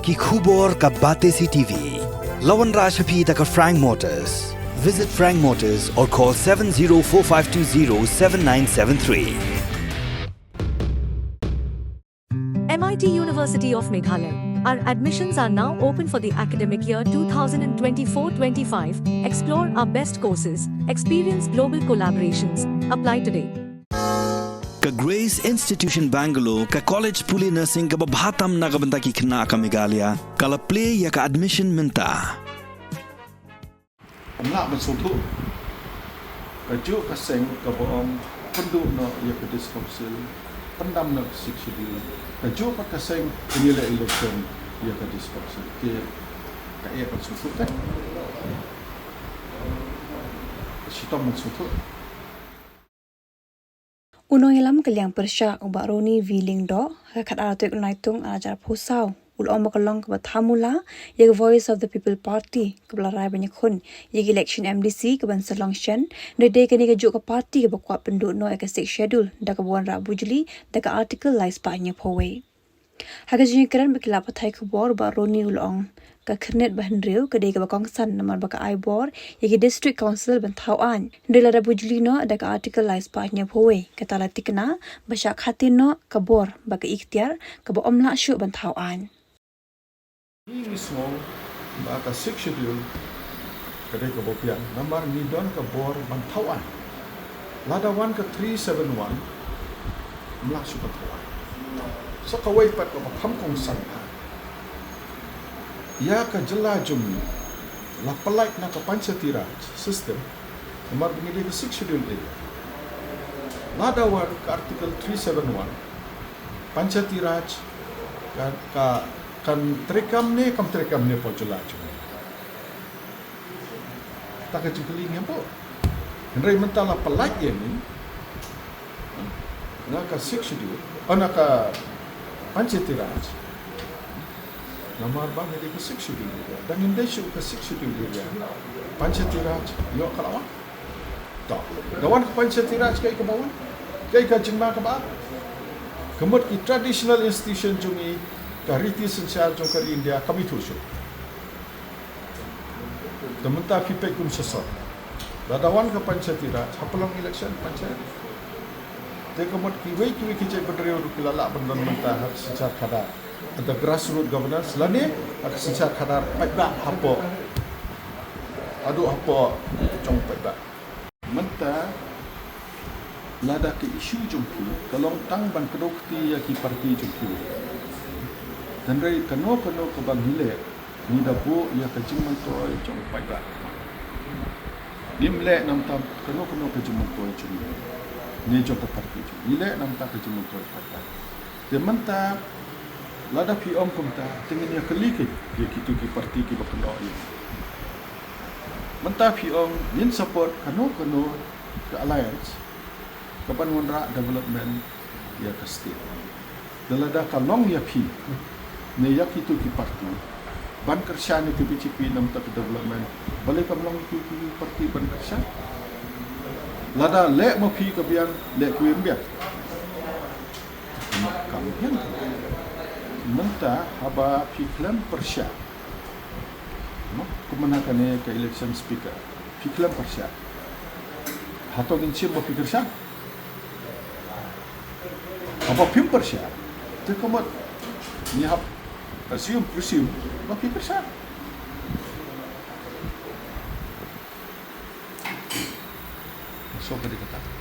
ki khubor ka bate si TV. Lawan Rashaphi taka Frank Motors. Visit Frank Motors or call 7045207973. MIT University of Meghalaya. Our admissions are now open for the academic year 2024-25. Explore our best courses, experience global collaborations. Apply today. Ka Grace Institution Bangalore ka College Puli Nursing ka babhatam na kabanta ki kina ka Meghalaya kala play ya ka admission minta. Nak bersuatu, kajuk kaseng kaboom Pynduh no ia kedis council pendam no sikshidi kajuk kaseng penilai Elekshon ia kedis council ke kaya bersuatu kan? Kita bersuatu. Unong ilam kaliang persya ubak Roni Viling do kakat aratuk naitung ajar pusau ulong makalong kebat hamula yag Voice of the People Party kebelarai Ïakhun yag Election MDC keban Elekshon nede kini kajuk ke parti ke Kwah Pynduh no ekasik schedule da kebuan Rabu Juli da ke artikel lais pahnya powe. Haga jinikaran bakila patai kubor ubak Roni ulong ka kernet bahan riu ke dega bakongsan namar baka aibor yagi district council bantauan ndela Rabu Juli no ada ka artikel lais pahnya powe kata latikna basyak hatin no kabor baka ikhtiar ka ba omla syu bantauan. Ini semua baka schedule kedai kebopian namar nidon kabor bantauan ladawan ke 371 melasu bantauan so kawai pat ko bakam kong sanha ya ka jela jumni la palaik na ka panchayati system namar bingili ke schedule ini ladawan ke artikel 371 panchayati raj ka kan terekam ne po jela jumni tak kecukuli ngempo Henry mentala palaik ini na ka schedule ana ka panchayati raj namar bang ini ke schedule dan indesyu ke schedule dia panchayati raj yo kalawan tak dawan ke panchayati raj kai ke bawah kai ka jingma ke ba kemut ki traditional institution jungi ka riti sensial jong kari India kami tusu tementa fipek kum sesot dawan ke panchayati raj hapelang election panchayat te kemut ki wei ki cek berdrio kilala bendon mentah secara kadar the grassroots governance lani ak secara kadar paibak hapo adu hapo jong paibak mentah lada ke isu jongki kalong tang ban kedokti ya ki parti jongki dan rei kano ke bang hile ni dapo ya ke jingman toy jong paibak nimle nam tam kano ke jingman toy jong ni jong ke parti jong ile nam ta ke jingman toy paibak de mentah lada pi om kumta tingin ya kelike dia kitu ki parti ki bakno ya mentah pi om nin support kano ke alliance kapan wonra development ya ke state dalada kalong ya pi ne ya kitu ki parti ban kershan itu BCP nam tak development balik kalong ki parti ban kershan lada le mo pi ke biang le kuim biang kamu yang mentah haba fiklam persya kemenakan ke election speaker fiklam persya hatau gincim bo fikir sya haba pim persya te komat ni hab presume bo fikir sya so kata